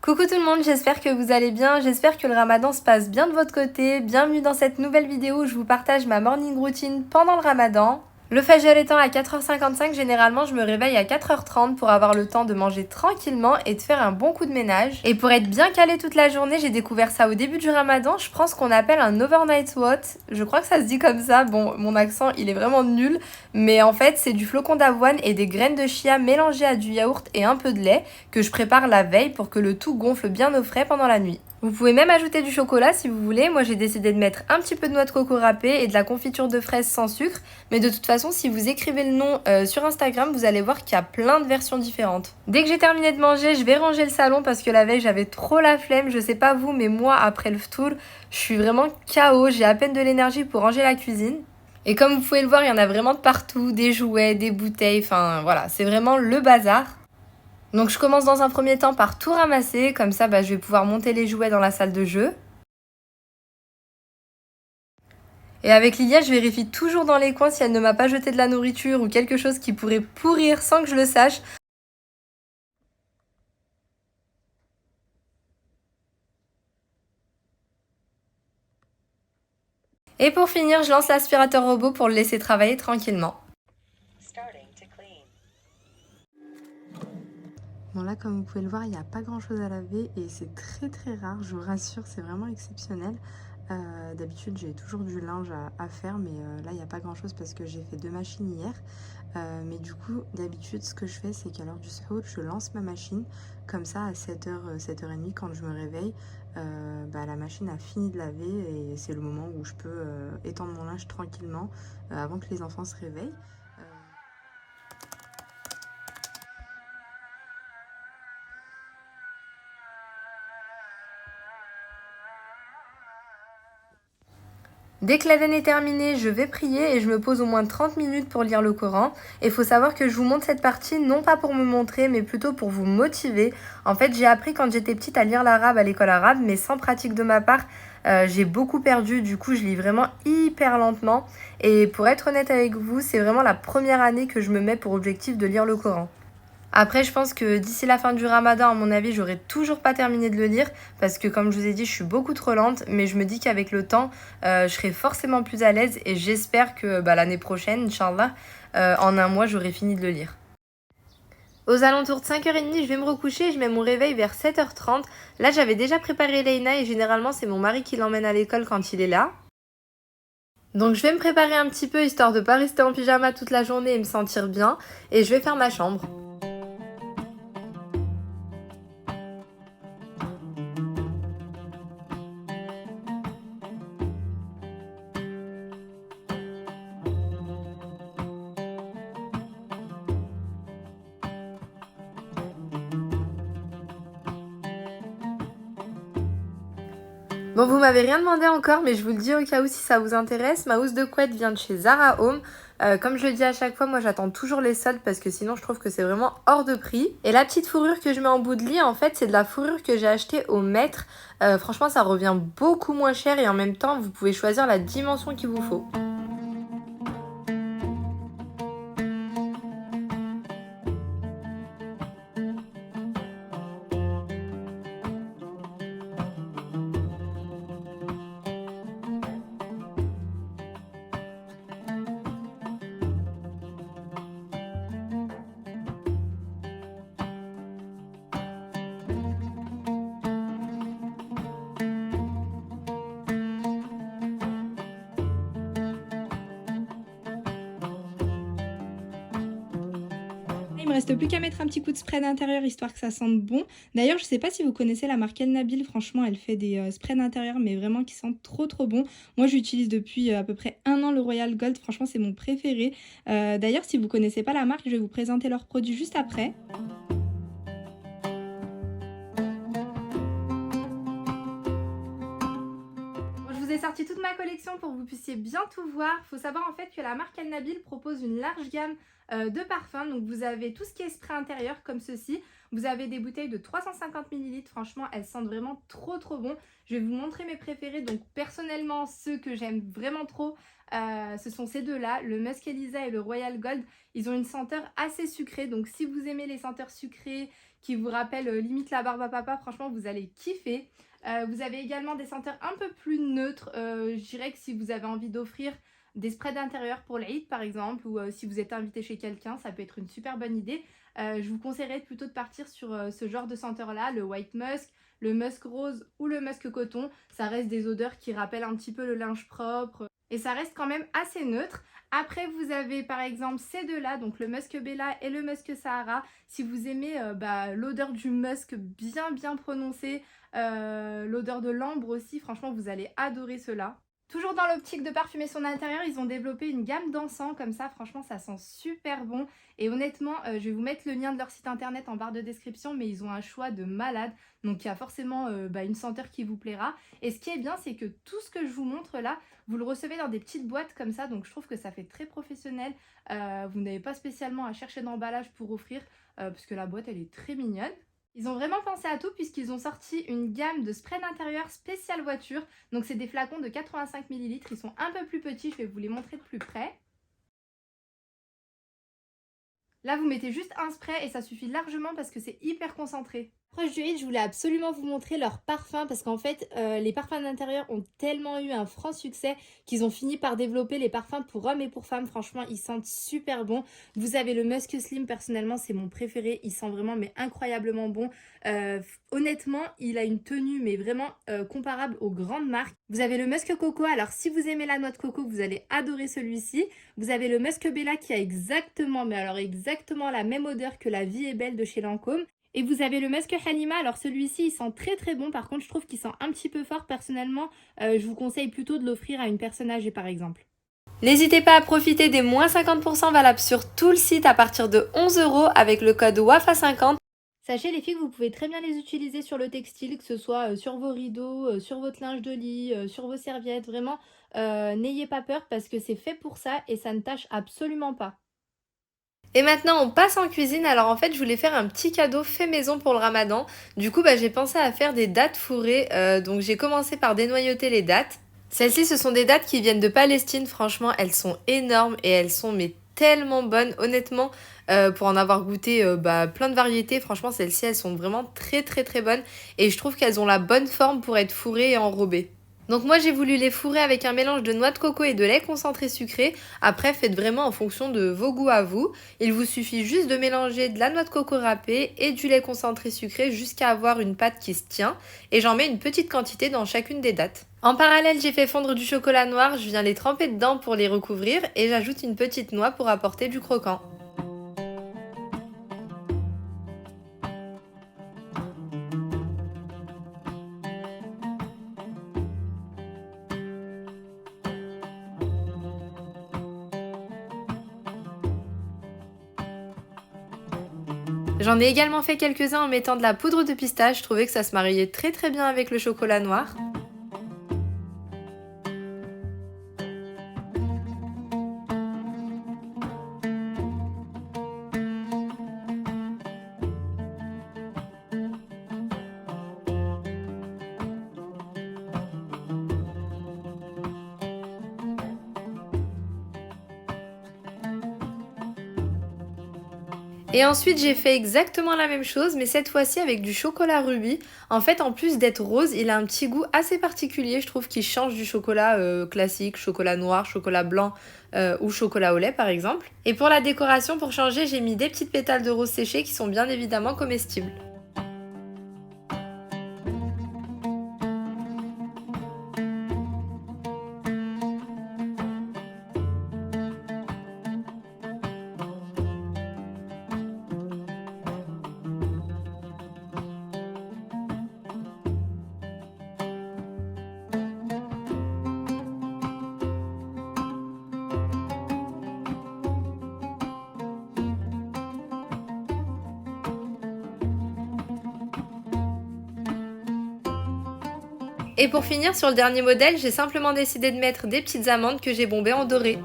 Coucou tout le monde, j'espère que vous allez bien, j'espère que le ramadan se passe bien de votre côté. Bienvenue dans cette nouvelle vidéo où je vous partage ma morning routine pendant le ramadan. Le fajr étant à 4h55, généralement je me réveille à 4h30 pour avoir le temps de manger tranquillement et de faire un bon coup de ménage. Et pour être bien calée toute la journée, j'ai découvert ça au début du ramadan, je prends ce qu'on appelle un overnight oat. Je crois que ça se dit comme ça, bon mon accent il est vraiment nul, mais en fait c'est du flocon d'avoine et des graines de chia mélangées à du yaourt et un peu de lait que je prépare la veille pour que le tout gonfle bien au frais pendant la nuit. Vous pouvez même ajouter du chocolat si vous voulez. Moi j'ai décidé de mettre un petit peu de noix de coco râpée et de la confiture de fraises sans sucre. Mais de toute façon, si vous écrivez le nom sur Instagram, vous allez voir qu'il y a plein de versions différentes. Dès que j'ai terminé de manger, je vais ranger le salon parce que la veille j'avais trop la flemme. Je sais pas vous, mais moi après le ftour, je suis vraiment KO. J'ai à peine de l'énergie pour ranger la cuisine. Et comme vous pouvez le voir, il y en a vraiment de partout. Des jouets, des bouteilles, enfin voilà, c'est vraiment le bazar. Donc je commence dans un premier temps par tout ramasser, comme ça je vais pouvoir monter les jouets dans la salle de jeu. Et avec Lilia, je vérifie toujours dans les coins si elle ne m'a pas jeté de la nourriture ou quelque chose qui pourrait pourrir sans que je le sache. Et pour finir, je lance l'aspirateur robot pour le laisser travailler tranquillement. Bon là comme vous pouvez le voir il n'y a pas grand chose à laver et c'est très rare, je vous rassure, c'est vraiment exceptionnel. D'habitude j'ai toujours du linge à faire mais là il n'y a pas grand chose parce que j'ai fait 2 machines hier. Mais du coup d'habitude ce que je fais c'est qu'à l'heure du suhoor je lance ma machine comme ça à 7h, 7h30 quand je me réveille. La machine a fini de laver et c'est le moment où je peux étendre mon linge tranquillement avant que les enfants se réveillent. Dès que l'adhan est terminée, je vais prier et je me pose au moins 30 minutes pour lire le Coran. Et il faut savoir que je vous montre cette partie non pas pour me montrer, mais plutôt pour vous motiver. En fait, j'ai appris quand j'étais petite à lire l'arabe à l'école arabe, mais sans pratique de ma part, j'ai beaucoup perdu. Du coup, je lis vraiment hyper lentement. Et pour être honnête avec vous, c'est vraiment la première année que je me mets pour objectif de lire le Coran. Après, je pense que d'ici la fin du ramadan, à mon avis, j'aurai toujours pas terminé de le lire parce que, comme je vous ai dit, je suis beaucoup trop lente. Mais je me dis qu'avec le temps, je serai forcément plus à l'aise et j'espère que l'année prochaine, Inch'Allah, en un mois, j'aurai fini de le lire. Aux alentours de 5h30, je vais me recoucher et je mets mon réveil vers 7h30. Là, j'avais déjà préparé Leïna et généralement, c'est mon mari qui l'emmène à l'école quand il est là. Donc, je vais me préparer un petit peu histoire de pas rester en pyjama toute la journée et me sentir bien. Et je vais faire ma chambre. Bon, vous m'avez rien demandé encore, mais je vous le dis au cas où si ça vous intéresse. Ma housse de couette vient de chez Zara Home. Comme je le dis à chaque fois, moi j'attends toujours les soldes parce que sinon je trouve que c'est vraiment hors de prix. Et la petite fourrure que je mets en bout de lit, en fait, c'est de la fourrure que j'ai achetée au mètre. Franchement, ça revient beaucoup moins cher et en même temps, vous pouvez choisir la dimension qu'il vous faut. Il me reste plus qu'à mettre un petit coup de spray d'intérieur histoire que ça sente bon. D'ailleurs, je sais pas si vous connaissez la marque El Nabil. Franchement, elle fait des sprays d'intérieur, mais vraiment qui sentent trop bon. Moi, j'utilise depuis à peu près 1 an le Royal Gold. Franchement, c'est mon préféré. D'ailleurs, si vous connaissez pas la marque, je vais vous présenter leurs produits juste après. Je vous ai sorti toute ma collection pour que vous puissiez bien tout voir. Il faut savoir en fait que la marque El Nabil propose une large gamme de parfums. Donc vous avez tout ce qui est spray intérieur comme ceci. Vous avez des bouteilles de 350 ml. Franchement, elles sentent vraiment trop bon. Je vais vous montrer mes préférés. Donc personnellement, ceux que j'aime vraiment trop, ce sont ces deux-là, le Musk Elisa et le Royal Gold. Ils ont une senteur assez sucrée. Donc si vous aimez les senteurs sucrées qui vous rappellent limite la barbe à papa, franchement, vous allez kiffer. Vous avez également des senteurs un peu plus neutres. Je dirais que si vous avez envie d'offrir des sprays d'intérieur pour l'Aïd par exemple, ou si vous êtes invité chez quelqu'un, ça peut être une super bonne idée. Je vous conseillerais plutôt de partir sur ce genre de senteur là, le White Musk, le Musk Rose ou le Musk Coton. Ça reste des odeurs qui rappellent un petit peu le linge propre et ça reste quand même assez neutre. Après vous avez par exemple ces deux là, donc le Musk Bella et le Musk Sahara. Si vous aimez l'odeur du musk bien prononcée, l'odeur de l'ambre aussi, franchement vous allez adorer cela. Toujours dans l'optique de parfumer son intérieur, ils ont développé une gamme d'encens comme ça, franchement ça sent super bon. Et honnêtement, je vais vous mettre le lien de leur site internet en barre de description, mais ils ont un choix de malade. Donc il y a forcément une senteur qui vous plaira. Et ce qui est bien, c'est que tout ce que je vous montre là, vous le recevez dans des petites boîtes comme ça. Donc je trouve que ça fait très professionnel. Vous n'avez pas spécialement à chercher d'emballage pour offrir, parce que la boîte elle est très mignonne. Ils ont vraiment pensé à tout puisqu'ils ont sorti une gamme de sprays d'intérieur spécial voiture. Donc c'est des flacons de 85 ml. Ils sont un peu plus petits, je vais vous les montrer de plus près. Là, vous mettez juste un spray et ça suffit largement parce que c'est hyper concentré. Proche du Eid, je voulais absolument vous montrer leurs parfums parce qu'en fait, les parfums d'intérieur ont tellement eu un franc succès qu'ils ont fini par développer les parfums pour hommes et pour femmes. Franchement, ils sentent super bon. Vous avez le Musk Slim, personnellement, c'est mon préféré. Il sent vraiment mais incroyablement bon. Honnêtement, il a une tenue mais vraiment comparable aux grandes marques. Vous avez le Musk Coco. Alors, si vous aimez la noix de coco, vous allez adorer celui-ci. Vous avez le Musk Bella qui a exactement la même odeur que la Vie est belle de chez Lancôme. Et vous avez le Musk Halima, alors celui-ci il sent très bon, par contre je trouve qu'il sent un petit peu fort personnellement, je vous conseille plutôt de l'offrir à une personne âgée par exemple. N'hésitez pas à profiter des moins 50% valables sur tout le site à partir de 11 € avec le code WAFA50. Sachez les filles que vous pouvez très bien les utiliser sur le textile, que ce soit sur vos rideaux, sur votre linge de lit, sur vos serviettes, vraiment n'ayez pas peur parce que c'est fait pour ça et ça ne tâche absolument pas. Et maintenant on passe en cuisine. Alors en fait je voulais faire un petit cadeau fait maison pour le ramadan. Du coup j'ai pensé à faire des dattes fourrées. Donc j'ai commencé par dénoyauter les dattes. Celles-ci ce sont des dattes qui viennent de Palestine. Franchement elles sont énormes et elles sont mais tellement bonnes. Honnêtement pour en avoir goûté plein de variétés. Franchement celles-ci elles sont vraiment très bonnes. Et je trouve qu'elles ont la bonne forme pour être fourrées et enrobées. Donc moi j'ai voulu les fourrer avec un mélange de noix de coco et de lait concentré sucré. Après faites vraiment en fonction de vos goûts à vous. Il vous suffit juste de mélanger de la noix de coco râpée et du lait concentré sucré jusqu'à avoir une pâte qui se tient. Et j'en mets une petite quantité dans chacune des dattes. En parallèle j'ai fait fondre du chocolat noir, je viens les tremper dedans pour les recouvrir et j'ajoute une petite noix pour apporter du croquant. J'en ai également fait quelques-uns en mettant de la poudre de pistache, je trouvais que ça se mariait très bien avec le chocolat noir. Et ensuite j'ai fait exactement la même chose mais cette fois-ci avec du chocolat rubis. En fait en plus d'être rose il a un petit goût assez particulier, je trouve qu'il change du chocolat classique, chocolat noir, chocolat blanc ou chocolat au lait par exemple. Et pour la décoration, pour changer, j'ai mis des petites pétales de rose séchées qui sont bien évidemment comestibles. Et pour finir, sur le dernier modèle, j'ai simplement décidé de mettre des petites amandes que j'ai bombées en doré.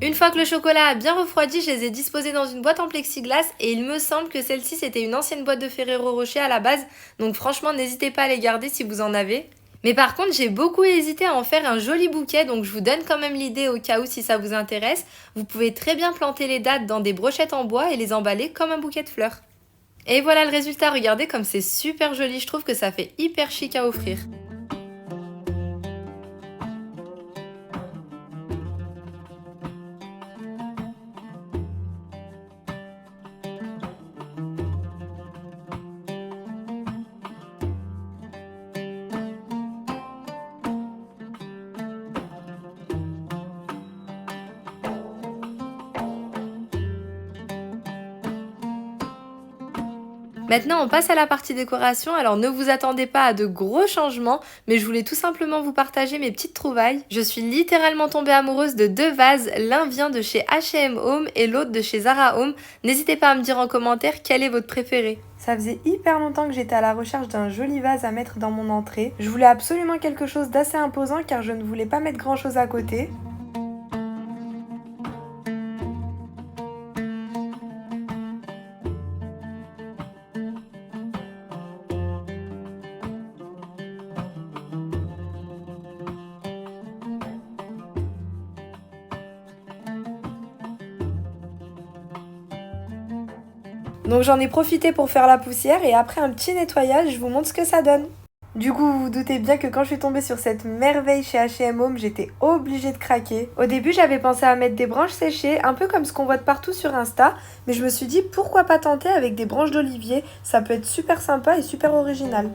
Une fois que le chocolat a bien refroidi, je les ai disposés dans une boîte en plexiglas et il me semble que celle-ci c'était une ancienne boîte de Ferrero Rocher à la base, donc franchement n'hésitez pas à les garder si vous en avez. Mais par contre j'ai beaucoup hésité à en faire un joli bouquet, donc je vous donne quand même l'idée au cas où si ça vous intéresse. Vous pouvez très bien planter les dattes dans des brochettes en bois et les emballer comme un bouquet de fleurs. Et voilà le résultat, regardez comme c'est super joli, je trouve que ça fait hyper chic à offrir. Maintenant, on passe à la partie décoration. Alors, ne vous attendez pas à de gros changements, mais je voulais tout simplement vous partager mes petites trouvailles. Je suis littéralement tombée amoureuse de deux vases. L'un vient de chez H&M Home et l'autre de chez Zara Home. N'hésitez pas à me dire en commentaire quel est votre préféré. Ça faisait hyper longtemps que j'étais à la recherche d'un joli vase à mettre dans mon entrée. Je voulais absolument quelque chose d'assez imposant car je ne voulais pas mettre grand chose à côté. Donc j'en ai profité pour faire la poussière et après un petit nettoyage, je vous montre ce que ça donne. Du coup, vous vous doutez bien que quand je suis tombée sur cette merveille chez H&M Home, j'étais obligée de craquer. Au début, j'avais pensé à mettre des branches séchées, un peu comme ce qu'on voit de partout sur Insta, mais je me suis dit pourquoi pas tenter avec des branches d'olivier, ça peut être super sympa et super original.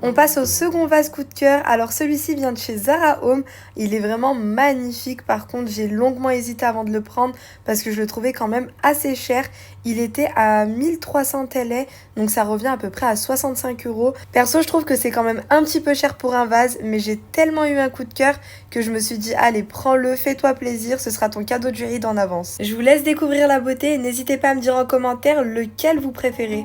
On passe au second vase coup de cœur. Alors celui-ci vient de chez Zara Home. Il est vraiment magnifique. Par contre, j'ai longuement hésité avant de le prendre parce que je le trouvais quand même assez cher. Il était à 1300 TL, donc ça revient à peu près à 65 €. Perso, je trouve que c'est quand même un petit peu cher pour un vase, mais j'ai tellement eu un coup de cœur que je me suis dit allez, prends-le, fais-toi plaisir, ce sera ton cadeau de Juride en avance. Je vous laisse découvrir la beauté et n'hésitez pas à me dire en commentaire lequel vous préférez.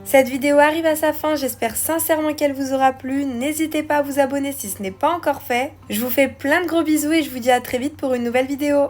Cette vidéo arrive à sa fin, j'espère sincèrement qu'elle vous aura plu. N'hésitez pas à vous abonner si ce n'est pas encore fait. Je vous fais plein de gros bisous et je vous dis à très vite pour une nouvelle vidéo.